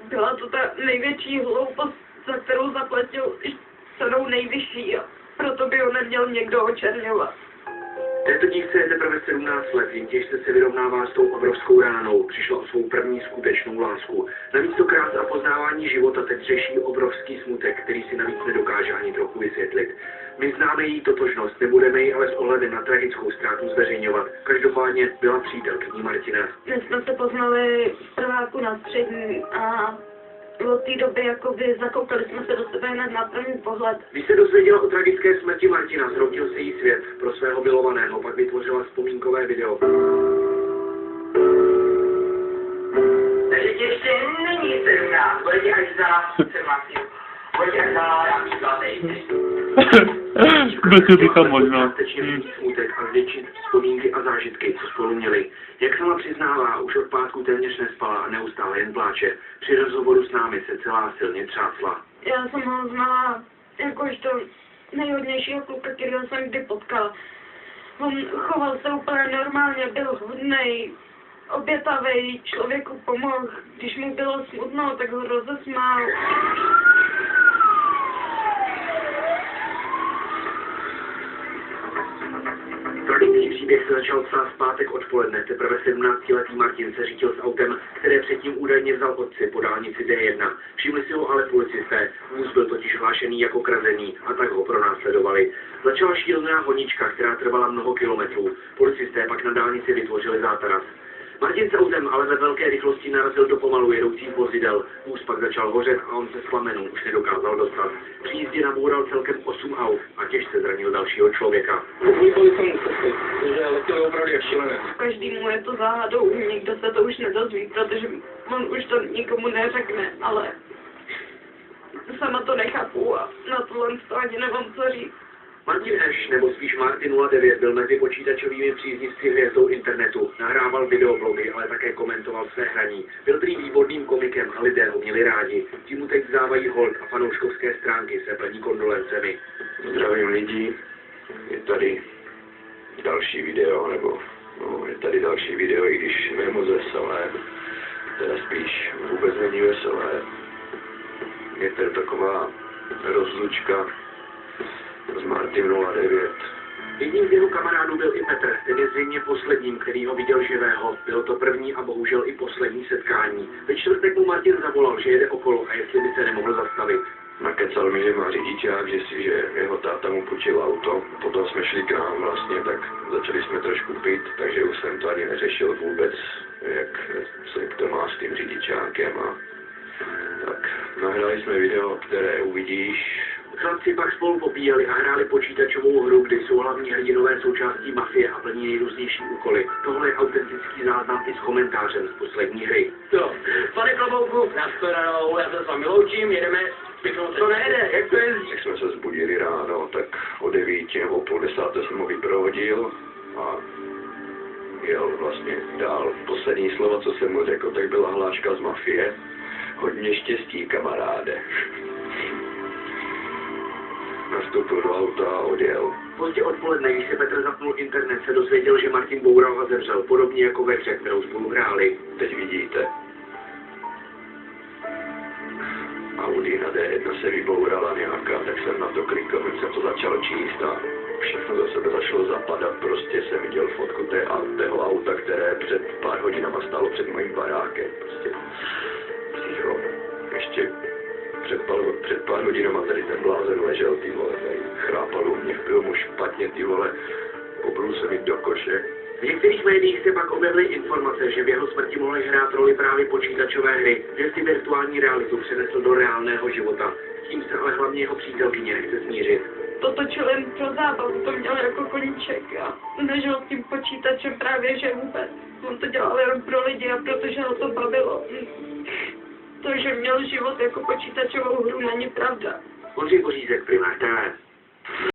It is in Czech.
Byla to ta největší hloupost, za kterou zaplatil cenou nejvyšší a proto by ho neměl někdo očerňovat. Této dívce je teprve 17 let, jen těžce se vyrovnává s tou obrovskou ránou. Přišla o svou první skutečnou lásku. Navíc to krás a poznávání života teď řeší obrovský smutek, který si navíc nedokáže ani trochu vysvětlit. My známe její totožnost, nebudeme ji ale s ohledem na tragickou ztrátu zveřejňovat. Každopádně byla přítelkyní Martina. My jsme se poznali v prváku na střední a od té doby jakoby zakoukali jsme se do sebe hned na první pohled. Když se dozvěděla o tragické smrti Martina, zhroutil se jí svět. Pro svého milovaného pak vytvořila vzpomínkové video. Takže ti ještě není 17, bude ti až za 17. Bude ti až za nějaký 20. Bez bycha možná. Smutek a zvětšit vzpomínky a zážitky, co spolu měli. Jak sama přiznává, už od pátku téměř nespala a neustále jen pláče. Při rozhovoru s námi se celá silně třásla. Já jsem ho znala jakožto nejhodnějšího kluka, kterého jsem kdy potkala. On choval se úplně normálně, byl hodnej, obětavý, člověku pomohl. Když mu bylo smutno, tak ho rozesmál. Tragický příběh se začal psát v pátek odpoledne. Teprve 17-letý Martin se řídil s autem, které předtím údajně vzal otci po dálnici D1. Všimli si ho ale policisté. Vůz byl totiž hlášený jako kradený a tak ho pronásledovali. Začala šílená honička, která trvala mnoho kilometrů. Policisté pak na dálnici vytvořili zátaras. Martin s autem ale ve velké rychlosti narazil do pomalu jedoucích vozidel. Vůz pak začal hořet a on se z plamenů už nedokázal dostat. Při jízdě naboural celkem 8 aut a těžce zranil dalšího člověka. To je opravdu jak šílené. Každému je to záhadou, nikdo se to už nedozví, protože on už to nikomu neřekne, ale sama to nechápu a na tohle ani nemám co říct. Martin Eš, nebo spíš Martin 09, byl mezi počítačovými příznivci hvězdou internetu. Nahrával videoblogy, ale také komentoval své hraní. Byl prý výborným komikem a lidé ho měli rádi. Tím mu teď vzdávají hold a fanouškovské stránky se plní kondolencemi. Zdravím lidí, je tady další video, je tady další video, i když ne moc veselé, teda spíš vůbec není veselé. Je tady taková rozlučka s Martin 09. Jedním z jeho kamarádů byl i Petr, ten je zřejmě posledním, který ho viděl živého. Bylo to první a bohužel i poslední setkání. Ve čtvrtek mu Martin zavolal, že jede okolo a jestli by se nemohl zastavit. Nakecal mi, že má řidičák, že jeho táta mu půjčil auto. Potom jsme šli k nám vlastně, tak začali jsme trošku pít, takže už jsem to ani neřešil vůbec, jak to má s tím řidičákem. A tak nahrali jsme video, které uvidíš. Chlapci pak spolu popíjeli a hráli počítačovou hru, kde jsou hlavní hrdinové součástí mafie a plní nejrůznější úkoly. Tohle je autentický záznam i s komentářem z poslední hry. Jo, pane Klobouku, nashledanou, já se s vámi loučím, jedeme, to nejde, jak to jezdí? Jak jsme se zbudili ráno, tak o 9 nebo půl 10 jsem ho vyprovodil a jel vlastně dál. Poslední slova, co jsem mu řekl, tak byla hláška z mafie. Hodně štěstí, kamaráde. Nastoupil do auta a odjel. Pozdě odpoledne, když se Petr zapnul internet, se dozvěděl, že Martin boural a zemřel, podobně jako ve hře, kterou spolu hráli. Teď vidíte. Audi na D1 se vybourala nějaká, tak jsem na to klikl, když jsem to začal číst a všechno do sebe začalo zapadat. Prostě jsem viděl fotku tého auta, které před pár hodinama stálo před mojím barákem. Prostě psycho. Ještě před pár hodinama tady ten blázen ležel, ty vole, tady chrápal u mě, bylo mu špatně, ty vole, obrul se mi do koše. V některých médiích se pak objevily informace, že v jeho smrti mohly hrát roli právě počítačové hry, že si virtuální realitu přenesl do reálného života. S tím se ale hlavně jeho přítelkyně nechce smířit. To točil jen pro zábavu, to měl jako koníček a nežil s tím počítačem právě, že vůbec. On to dělal jen pro lidi a protože ho to bavilo. To, že měl život jako počítačovou hru, není pravda. Ondřej Kořízek, Primář TV.